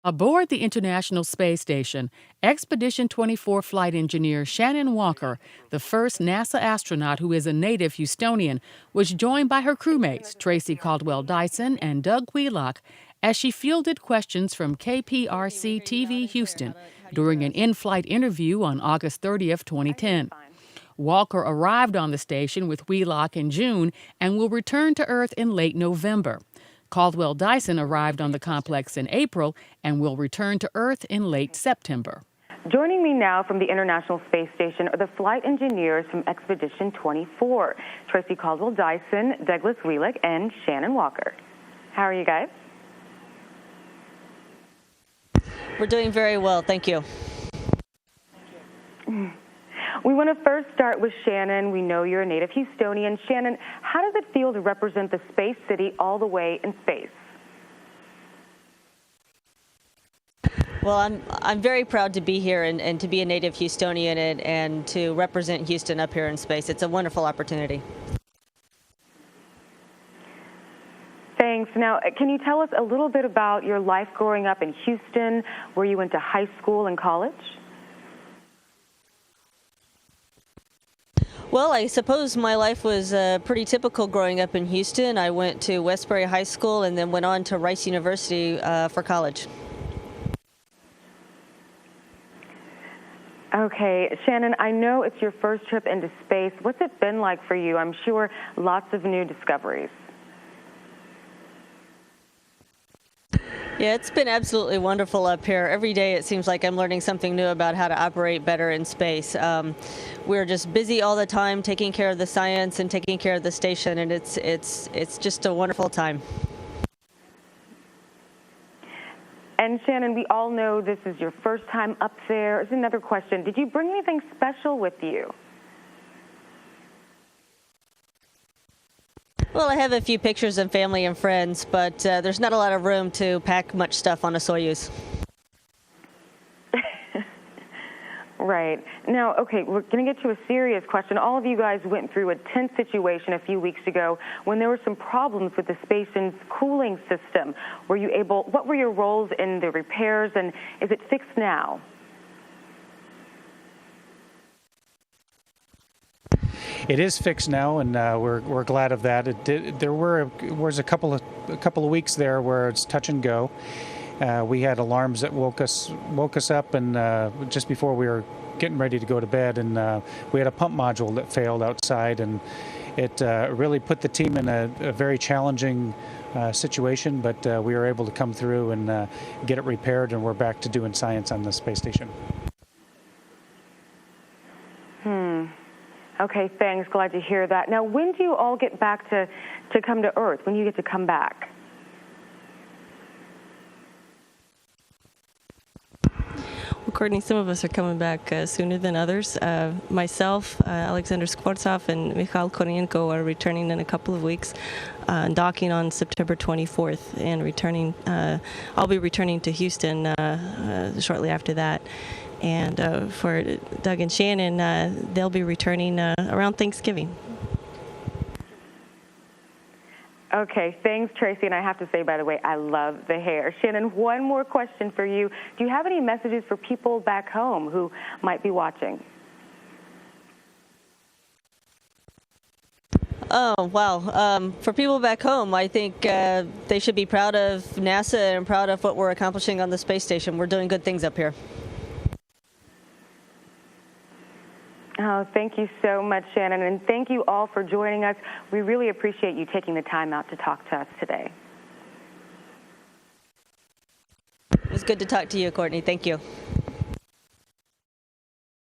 Aboard the International Space Station, Expedition 24 flight engineer Shannon Walker, the first NASA astronaut who is a native Houstonian, was joined by her crewmates, Tracy Caldwell Dyson and Doug Wheelock, as she fielded questions from KPRC TV Houston during an in-flight interview on August 30th, 2010. Walker arrived on the station with Wheelock in June and will return to Earth in late November. Caldwell Dyson arrived on the complex in April and will return to Earth in late September. Joining me now from the International Space Station are the flight engineers from Expedition 24, Tracy Caldwell Dyson, Douglas Wheelock, and Shannon Walker. How are you guys? We're doing very well, thank you. We want to first start with Shannon. We know you're a native Houstonian. Shannon, how does it feel to represent the Space City all the way in space? Well, I'm very proud to be here and to be a native Houstonian and to represent Houston up here in space. It's a wonderful opportunity. Thanks. Now, can you tell us a little bit about your life growing up in Houston, where you went to high school and college? Well, I suppose my life was pretty typical growing up in Houston. I went to Westbury High School and then went on to Rice University for college. Okay, Shannon, I know it's your first trip into space. What's it been like for you? I'm sure lots of new discoveries. Yeah, it's been absolutely wonderful up here. Every day it seems like I'm learning something new about how to operate better in space. We're just busy all the time taking care of the science and taking care of the station, and it's just a wonderful time. And Shannon, we all know this is your first time up there. Here's another question. Did you bring anything special with you? Well, I have a few pictures of family and friends, but there's not a lot of room to pack much stuff on a Soyuz. Right. Now, okay, we're going to get to a serious question. All of you guys went through a tense situation a few weeks ago when there were some problems with the station's cooling system. What were your roles in the repairs, and is it fixed now? It is fixed now, and we're glad of that. There was a couple of weeks there where it's touch and go. We had alarms that woke us up, and just before we were getting ready to go to bed, and we had a pump module that failed outside, and it really put the team in a very challenging situation. But we were able to come through and get it repaired, and we're back to doing science on the space station. Okay, thanks. Glad to hear that. Now, when do you all get back to come to Earth? When do you get to come back? Well, Courtney, some of us are coming back sooner than others. Myself, Alexander Skvortsov, and Mikhail Kornienko are returning in a couple of weeks, docking on September 24th, and returning. I'll be returning to Houston shortly after that. And for Doug and Shannon, they'll be returning around Thanksgiving. Okay, thanks, Tracy. And I have to say, by the way, I love the hair. Shannon, one more question for you. Do you have any messages for people back home who might be watching? Oh, wow. For people back home, I think they should be proud of NASA and proud of what we're accomplishing on the space station. We're doing good things up here. Oh, thank you so much, Shannon, and thank you all for joining us. We really appreciate you taking the time out to talk to us today. It was good to talk to you, Courtney. Thank you.